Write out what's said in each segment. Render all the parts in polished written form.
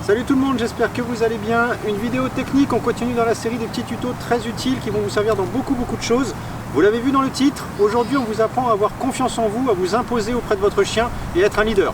Salut tout le monde, j'espère que vous allez bien. Une vidéo technique, on continue dans la série des petits tutos très utiles qui vont vous servir dans beaucoup de choses. Vous l'avez vu dans le titre, aujourd'hui on vous apprend à avoir confiance en vous, à vous imposer auprès de votre chien et être un leader.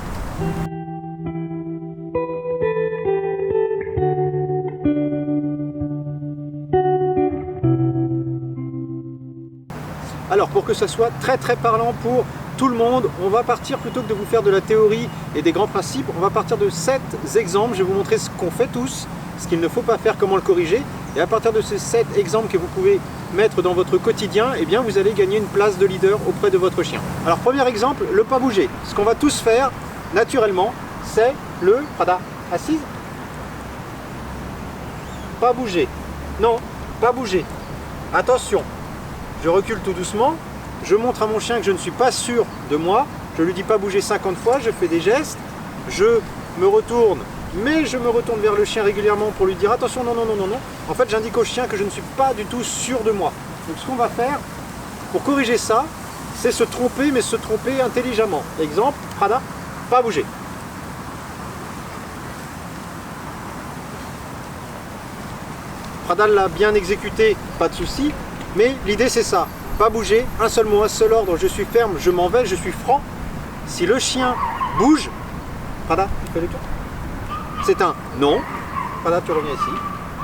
Alors pour que ça soit très parlant pour tout le monde, on va partir, plutôt que de vous faire de la théorie et des grands principes, on va partir de 7 exemples. Je vais vous montrer ce qu'on fait tous, ce qu'il ne faut pas faire, comment le corriger. Et à partir de ces 7 exemples que vous pouvez mettre dans votre quotidien, eh bien vous allez gagner une place de leader auprès de votre chien. Alors premier exemple, le pas bouger. Ce qu'on va tous faire naturellement, c'est le Prada, assise. Pas bouger. Non, pas bouger. Attention, je recule tout doucement. Je montre à mon chien que je ne suis pas sûr de moi, je ne lui dis pas bouger 50 fois, je fais des gestes, je me retourne, mais je me retourne vers le chien régulièrement pour lui dire attention, non. En fait, j'indique au chien que je ne suis pas du tout sûr de moi. Donc ce qu'on va faire pour corriger ça, c'est se tromper, mais se tromper intelligemment. Exemple, Prada, pas bouger. Prada l'a bien exécuté, pas de souci, mais l'idée c'est ça. Pas bouger, un seul mot, un seul ordre, je suis ferme, je m'en vais, je suis franc. Si le chien bouge, Prada, tu fais le tour. C'est un non. Prada, tu reviens ici.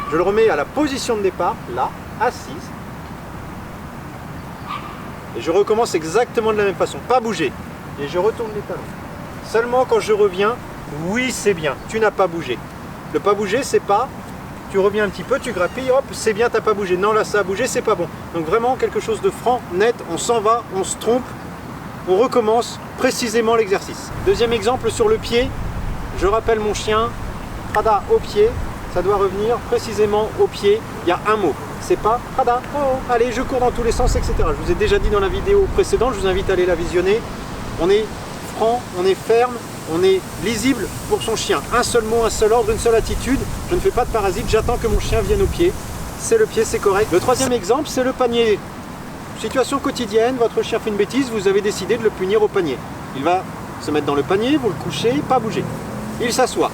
Je le remets à la position de départ, là, assise. Et je recommence exactement de la même façon, pas bouger. Et je retourne les talons. Seulement quand je reviens, oui c'est bien, tu n'as pas bougé. Le pas bouger, c'est pas... Tu reviens un petit peu, tu grappilles, hop, c'est bien, t'as pas bougé. Non, là, ça a bougé, c'est pas bon. Donc vraiment quelque chose de franc, net, on s'en va, on se trompe, on recommence précisément l'exercice. Deuxième exemple sur le pied, je rappelle mon chien, Prada au pied, ça doit revenir précisément au pied. Il y a un mot, c'est pas Prada, oh, allez, je cours dans tous les sens, etc. Je vous ai déjà dit dans la vidéo précédente, je vous invite à aller la visionner. On est franc, on est ferme, on est lisible pour son chien. Un seul mot, un seul ordre, une seule attitude. Je ne fais pas de parasite, j'attends que mon chien vienne au pied. C'est le pied, c'est correct. Le troisième exemple, c'est le panier. Situation quotidienne, votre chien fait une bêtise, vous avez décidé de le punir au panier. Il va se mettre dans le panier, vous le couchez, pas bouger. Il s'assoit.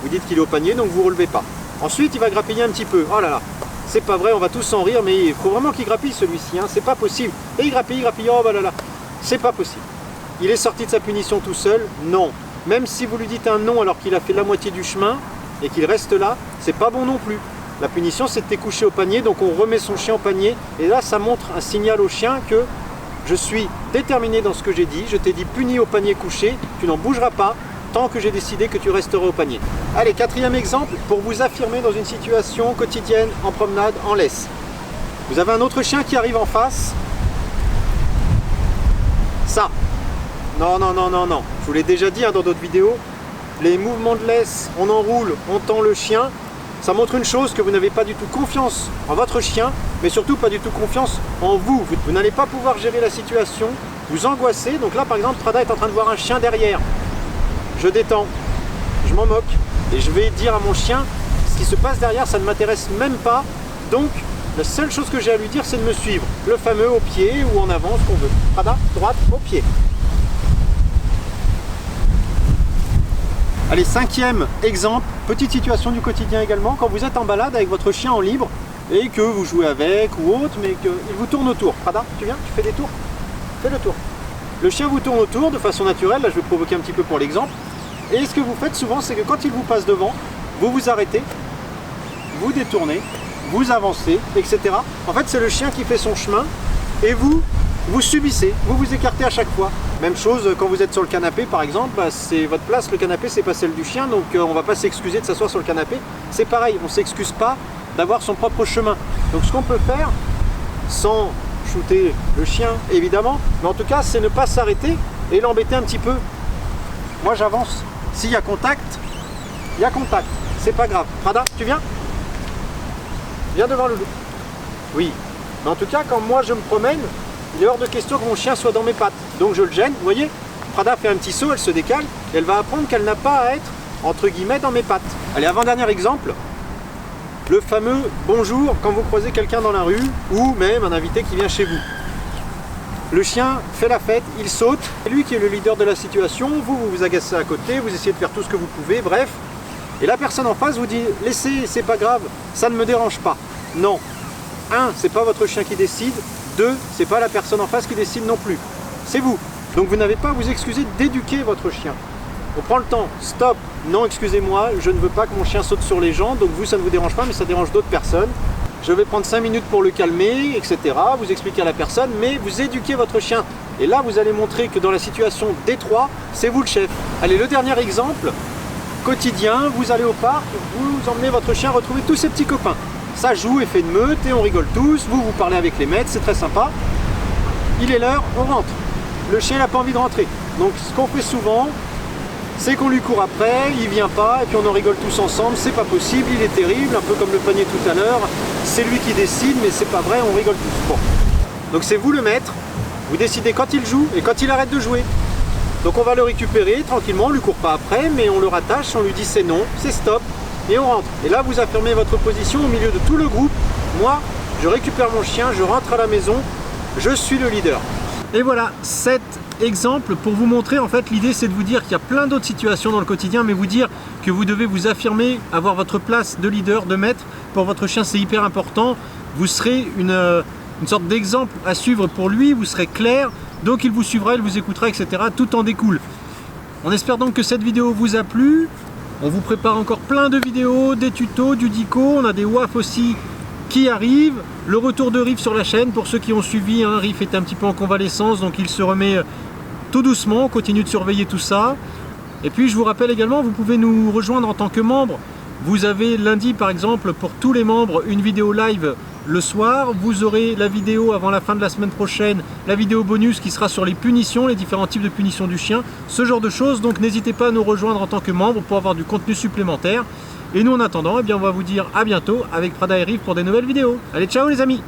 Vous dites qu'il est au panier, donc vous ne relevez pas. Ensuite, il va grappiller un petit peu. Oh là là, c'est pas vrai, on va tous en rire, mais il faut vraiment qu'il grappille celui-ci, hein. C'est pas possible. Et il grappille, oh bah là là, c'est pas possible. Il est sorti de sa punition tout seul? Non. Même si vous lui dites un non alors qu'il a fait la moitié du chemin et qu'il reste là, c'est pas bon non plus. La punition, c'est de t'es couché au panier, donc on remet son chien au panier. Et là, ça montre un signal au chien que je suis déterminé dans ce que j'ai dit. Je t'ai dit puni au panier couché, tu n'en bougeras pas tant que j'ai décidé que tu resteras au panier. Allez, quatrième exemple, pour vous affirmer dans une situation quotidienne, en promenade, en laisse. Vous avez un autre chien qui arrive en face. Ça. Non, je vous l'ai déjà dit hein, dans d'autres vidéos, les mouvements de laisse, on enroule, on tend le chien, ça montre une chose, que vous n'avez pas du tout confiance en votre chien, mais surtout pas du tout confiance en vous. Vous n'allez pas pouvoir gérer la situation, vous angoissez. Donc là par exemple, Prada est en train de voir un chien derrière. Je détends, je m'en moque, et je vais dire à mon chien, ce qui se passe derrière, ça ne m'intéresse même pas, donc la seule chose que j'ai à lui dire, c'est de me suivre. Le fameux au pied ou en avant, ce qu'on veut. Prada, droite, au pied. Allez, cinquième exemple, petite situation du quotidien également, quand vous êtes en balade avec votre chien en libre et que vous jouez avec ou autre, mais qu'il vous tourne autour. Prada, tu viens, tu fais des tours? Fais le tour. Le chien vous tourne autour de façon naturelle, là je vais provoquer un petit peu pour l'exemple. Et ce que vous faites souvent, c'est que quand il vous passe devant, vous vous arrêtez, vous détournez, vous avancez, etc. En fait, c'est le chien qui fait son chemin et vous subissez, vous vous écartez à chaque fois. Même chose quand vous êtes sur le canapé par exemple, bah, c'est votre place, le canapé c'est pas celle du chien, donc on va pas s'excuser de s'asseoir sur le canapé. C'est pareil, on s'excuse pas d'avoir son propre chemin. Donc ce qu'on peut faire, sans shooter le chien évidemment, mais en tout cas c'est ne pas s'arrêter et l'embêter un petit peu. Moi j'avance, s'il y a contact, il y a contact, c'est pas grave. Prada, tu viens? Viens devant le loup. Oui, mais en tout cas quand moi je me promène, il est hors de question que mon chien soit dans mes pattes. Donc je le gêne, vous voyez, Prada fait un petit saut, elle se décale, et elle va apprendre qu'elle n'a pas à être, entre guillemets, dans mes pattes. Allez, avant-dernier exemple, le fameux bonjour quand vous croisez quelqu'un dans la rue, ou même un invité qui vient chez vous. Le chien fait la fête, il saute, c'est lui qui est le leader de la situation, vous vous agacez à côté, vous essayez de faire tout ce que vous pouvez, bref, Et la personne en face vous dit laissez, c'est pas grave, ça ne me dérange pas. Non. 1, c'est pas votre chien qui décide. 2, c'est pas la personne en face qui décide non plus. C'est vous. Donc vous n'avez pas à vous excuser d'éduquer votre chien. On prend le temps, stop, non excusez-moi, je ne veux pas que mon chien saute sur les gens, donc vous ça ne vous dérange pas mais ça dérange d'autres personnes. Je vais prendre 5 minutes pour le calmer, etc. Vous expliquez à la personne, mais vous éduquez votre chien. Et là vous allez montrer que dans la situation D3, c'est vous le chef. Allez, le dernier exemple, quotidien, vous allez au parc, vous emmenez votre chien retrouver tous ses petits copains. Ça joue, effet de meute et on rigole tous, vous parlez avec les maîtres, c'est très sympa. Il est l'heure, on rentre. Le chien n'a pas envie de rentrer. Donc ce qu'on fait souvent, c'est qu'on lui court après, il vient pas, et puis on en rigole tous ensemble, c'est pas possible, il est terrible, un peu comme le panier tout à l'heure, c'est lui qui décide, mais c'est pas vrai, on rigole tous. Bon. Donc c'est vous le maître, vous décidez quand il joue et quand il arrête de jouer. Donc on va le récupérer tranquillement, on lui court pas après, mais on le rattache, on lui dit c'est non, c'est stop, et on rentre. Et là vous affirmez votre position au milieu de tout le groupe. Moi, je récupère mon chien, je rentre à la maison, je suis le leader. Et voilà, 7 exemples pour vous montrer, en fait l'idée c'est de vous dire qu'il y a plein d'autres situations dans le quotidien, mais vous dire que vous devez vous affirmer, avoir votre place de leader, de maître. Pour votre chien c'est hyper important, vous serez une sorte d'exemple à suivre pour lui, vous serez clair, donc il vous suivra, il vous écoutera, etc. Tout en découle. On espère donc que cette vidéo vous a plu, on vous prépare encore plein de vidéos, des tutos, du dico, on a des WAF aussi qui arrive, le retour de Riff sur la chaîne, pour ceux qui ont suivi, hein, Riff est un petit peu en convalescence, donc il se remet tout doucement, on continue de surveiller tout ça. Et puis je vous rappelle également, vous pouvez nous rejoindre en tant que membre. Vous avez lundi par exemple, pour tous les membres, une vidéo live le soir. Vous aurez la vidéo avant la fin de la semaine prochaine, la vidéo bonus qui sera sur les punitions, les différents types de punitions du chien, ce genre de choses. Donc n'hésitez pas à nous rejoindre en tant que membre pour avoir du contenu supplémentaire. Et nous en attendant, eh bien, on va vous dire à bientôt avec Prada et Riff pour des nouvelles vidéos. Allez, ciao les amis!